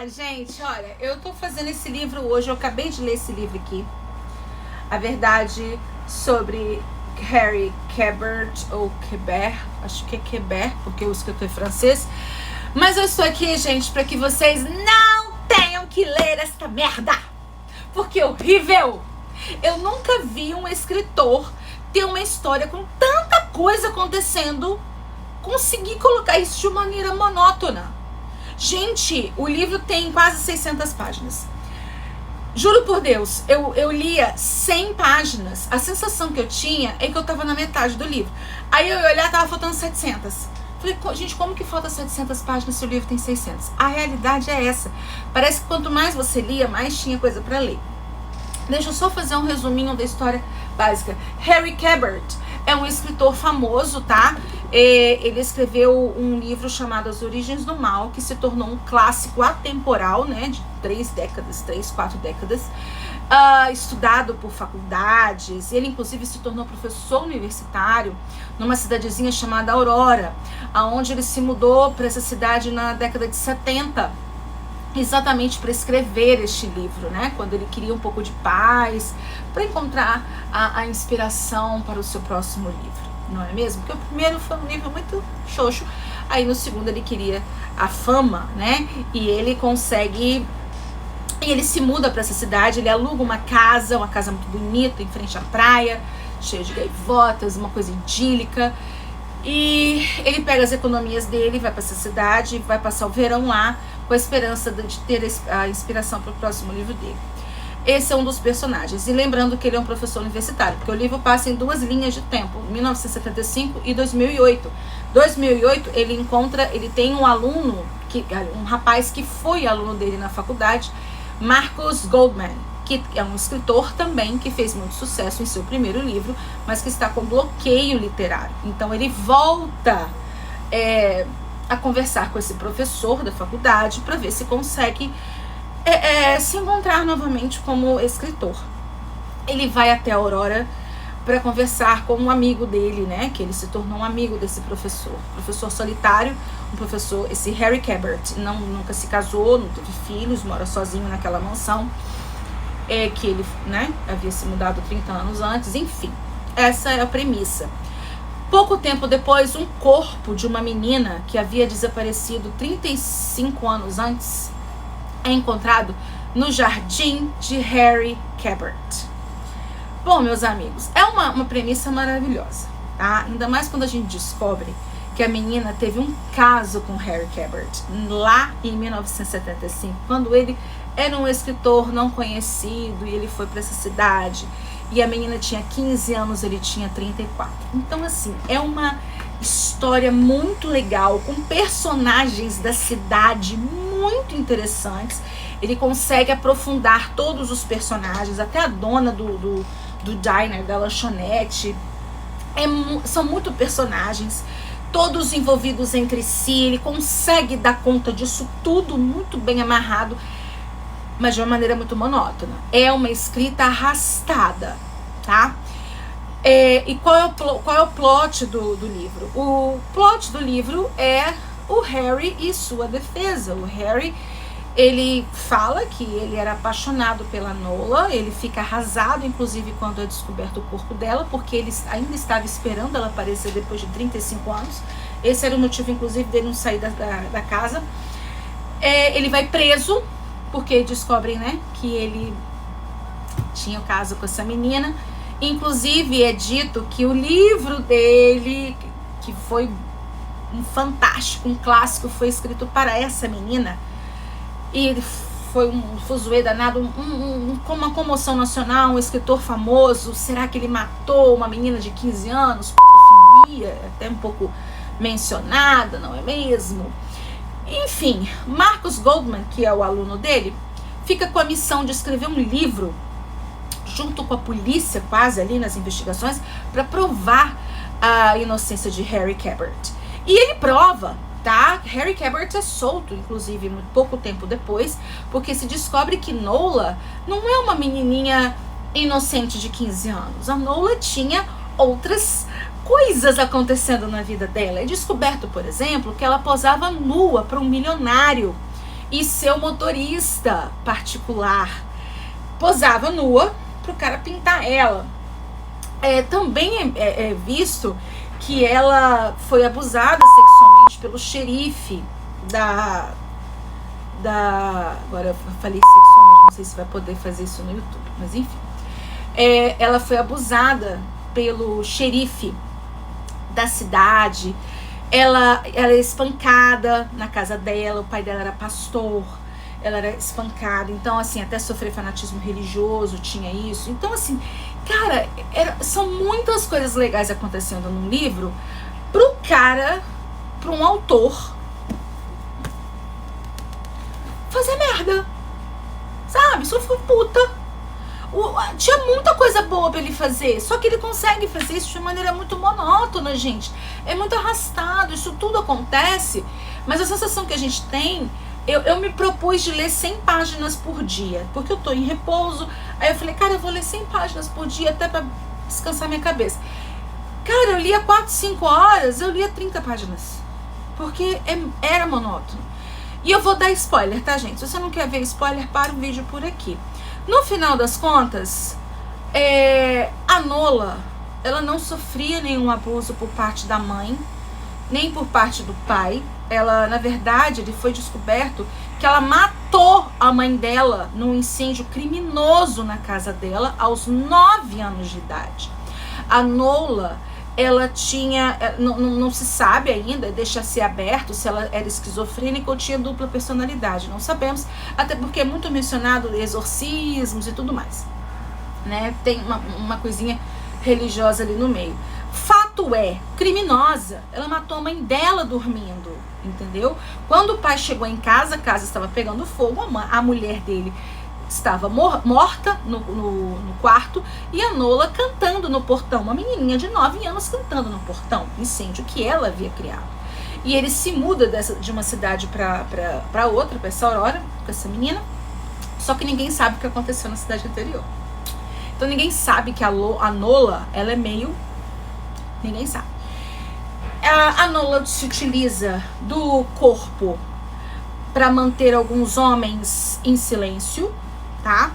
Gente, olha, eu tô fazendo esse livro hoje, eu acabei de ler esse livro aqui. A verdade sobre Harry Quebert, ou Quebert, acho que é Quebert, porque o escritor é francês. Mas eu estou aqui, gente, para que vocês não tenham que ler esta merda, porque é horrível. Eu nunca vi um escritor ter uma história com tanta coisa acontecendo, conseguir colocar isso de maneira monótona. Gente, o livro tem quase 600 páginas. Juro por Deus, eu lia 100 páginas. A sensação que eu tinha é que eu tava na metade do livro. Aí eu ia olhar, tava faltando 700. Falei, gente, como que falta 700 páginas se o livro tem 600? A realidade é essa. Parece que quanto mais você lia, mais tinha coisa pra ler. Deixa eu só fazer um resuminho da história básica. Harry Quebert é um escritor famoso, tá? Ele escreveu um livro chamado As Origens do Mal, que se tornou um clássico atemporal, né? De 3, 4 décadas. Estudado por faculdades. Ele, inclusive, se tornou professor universitário numa cidadezinha chamada Aurora, aonde ele se mudou para essa cidade na década de 70. Exatamente para escrever este livro, né? Quando ele queria um pouco de paz, para encontrar a inspiração para o seu próximo livro, não é mesmo? Porque o primeiro foi um livro muito xoxo, aí no segundo ele queria a fama, né? E ele consegue, e ele se muda para essa cidade, ele aluga uma casa muito bonita, em frente à praia, cheia de gaivotas, uma coisa idílica. E ele pega as economias dele, vai para essa cidade, vai passar o verão lá, com a esperança de ter a inspiração para o próximo livro dele. Esse é um dos personagens. E lembrando que ele é um professor universitário, porque o livro passa em 2 linhas de tempo, 1975 e 2008. 2008 ele tem um aluno, um rapaz que foi aluno dele na faculdade, Marcus Goldman, que é um escritor também, que fez muito sucesso em seu primeiro livro, mas que está com bloqueio literário. Então ele volta a conversar com esse professor da faculdade para ver se consegue se encontrar novamente como escritor. Ele vai até a Aurora para conversar com um amigo dele, né, que ele se tornou um amigo desse professor solitário, esse Harry Quebert, nunca se casou, não teve filhos, mora sozinho naquela mansão, que ele, né, havia se mudado 30 anos antes. Enfim, essa é a premissa. Pouco tempo depois, um corpo de uma menina que havia desaparecido 35 anos antes é encontrado no jardim de Harry Quebert. Bom, meus amigos, é uma premissa maravilhosa, tá? Ainda mais quando a gente descobre que a menina teve um caso com Harry Quebert lá em 1975, quando ele era um escritor não conhecido e ele foi para essa cidade. E a menina tinha 15 anos, ele tinha 34. Então, assim, é uma história muito legal, com personagens da cidade muito interessantes. Ele consegue aprofundar todos os personagens, até a dona do diner, da lanchonete. São muito personagens, todos envolvidos entre si. Ele consegue dar conta disso tudo muito bem amarrado, mas de uma maneira muito monótona. É uma escrita arrastada, tá? E qual é o plot do livro? O plot do livro é o Harry e sua defesa. O Harry, ele fala que ele era apaixonado pela Nola, ele fica arrasado, inclusive, quando é descoberto o corpo dela, porque ele ainda estava esperando ela aparecer depois de 35 anos. Esse era o motivo, inclusive, dele não sair da casa. Ele vai preso, porque descobrem, né, que ele tinha o caso com essa menina. Inclusive é dito que o livro dele, que foi um fantástico, um clássico, foi escrito para essa menina, e ele foi um fuzuê danado, com uma comoção nacional, um escritor famoso. Será que ele matou uma menina de 15 anos? Pedofilia, até um pouco mencionada, não é mesmo? Enfim, Marcus Goldman, que é o aluno dele, fica com a missão de escrever um livro junto com a polícia, quase ali nas investigações, para provar a inocência de Harry Quebert. E ele prova, tá? Harry Quebert é solto, inclusive, muito pouco tempo depois, porque se descobre que Nola não é uma menininha inocente de 15 anos. A Nola tinha outras coisas acontecendo na vida dela. É descoberto, por exemplo, que ela posava nua para um milionário e seu motorista particular posava nua pro cara pintar ela. Também é visto que ela foi abusada sexualmente pelo xerife agora eu falei sexualmente, não sei se vai poder fazer isso no YouTube, mas enfim. Ela foi abusada pelo xerife da cidade. Ela é espancada na casa dela, o pai dela era pastor, ela era espancada, então assim, até sofrer fanatismo religioso, tinha isso. Então assim, cara, são muitas coisas legais acontecendo num livro pra um autor fazer merda, sabe? Só ficou puta. Tinha muita coisa boa pra ele fazer, só que ele consegue fazer isso de maneira muito monótona, gente. É muito arrastado, isso tudo acontece, mas a sensação que a gente tem, eu me propus de ler 100 páginas por dia, porque eu tô em repouso. Aí eu falei, cara, eu vou ler 100 páginas por dia até pra descansar minha cabeça. Cara, eu lia 4, 5 horas, eu lia 30 páginas, porque era monótono. E eu vou dar spoiler, tá, gente? Se você não quer ver spoiler, para o vídeo por aqui. No final das contas, a Nola, ela não sofria nenhum abuso por parte da mãe, nem por parte do pai. Ela, na verdade, ele foi descoberto que ela matou a mãe dela num incêndio criminoso na casa dela aos 9 anos de idade. A Nola, ela tinha, não se sabe ainda, deixa ser aberto se ela era esquizofrênica ou tinha dupla personalidade, não sabemos, até porque é muito mencionado exorcismos e tudo mais, né? Tem uma coisinha religiosa ali no meio. Fato é, criminosa, ela matou a mãe dela dormindo, entendeu? Quando o pai chegou em casa, a casa estava pegando fogo, a mulher dele estava morta no quarto e a Nola cantando no portão, uma menininha de 9 anos cantando no portão, incêndio que ela havia criado. E ele se muda de uma cidade para outra, para essa Aurora, com essa menina, só que ninguém sabe o que aconteceu na cidade anterior. Então ninguém sabe que a Nola, ela é meio... Ninguém sabe. A Nola se utiliza do corpo para manter alguns homens em silêncio, tá?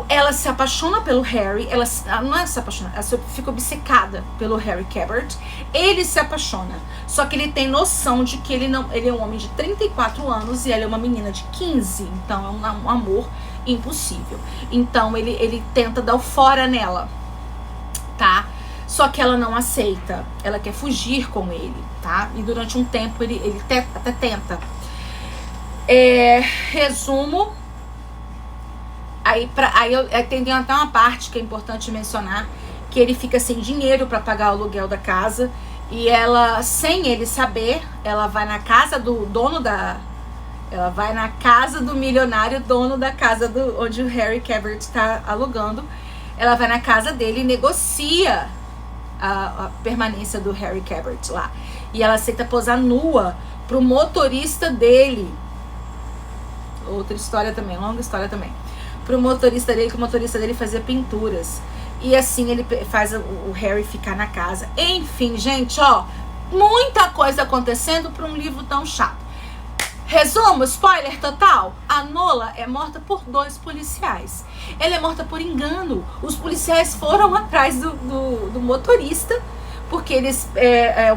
Ela se apaixona pelo Harry, ela não é se apaixona, ela fica obcecada pelo Harry Cabert. Ele se apaixona, só que ele tem noção de que ele é um homem de 34 anos e ela é uma menina de 15, então é um amor impossível. Então ele tenta dar o fora nela, tá? Só que ela não aceita, ela quer fugir com ele, tá? E durante um tempo ele até tenta. Resumo. Aí tem até uma parte que é importante mencionar, que ele fica sem dinheiro para pagar o aluguel da casa, e ela, sem ele saber, ela vai na casa do dono ela vai na casa do milionário dono da casa onde o Harry Cabert está alugando. Ela vai na casa dele e negocia a permanência do Harry Cabert lá, e ela aceita posar nua pro motorista dele. Outra história também, longa história também. Pro motorista dele, que o motorista dele fazia pinturas. E assim ele faz o Harry ficar na casa. Enfim, gente, ó, muita coisa acontecendo para um livro tão chato. Resumo, spoiler total. A Nola é morta por 2 policiais. Ela é morta por engano. Os policiais foram atrás do motorista, porque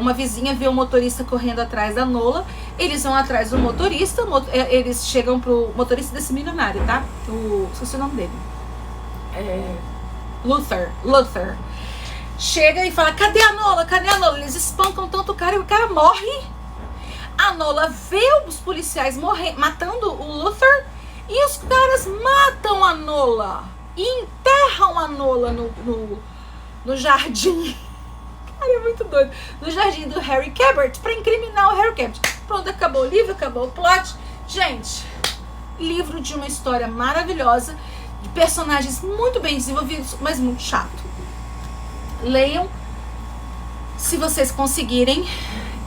uma vizinha viu o motorista correndo atrás da Nola. Eles vão atrás do motorista, eles chegam pro motorista desse milionário, tá? Esqueci o nome dele. Luther. Chega e fala, cadê a Nola? Cadê a Nola? Eles espancam tanto o cara e o cara morre. A Nola vê os policiais matando o Luther e os caras matam a Nola e enterram a Nola no jardim. Cara, é muito doido. No jardim do Harry Cabert, pra incriminar o Harry Cabert. Pronto, acabou o livro, acabou o plot. Gente, livro de uma história maravilhosa, de personagens muito bem desenvolvidos, mas muito chato. Leiam, se vocês conseguirem.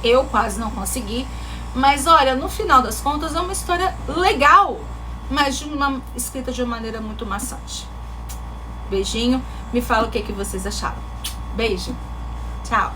Eu quase não consegui. Mas olha, no final das contas é uma história legal, mas escrita de uma maneira muito maçante. Beijinho, me fala o que vocês acharam. Beijo. Tchau.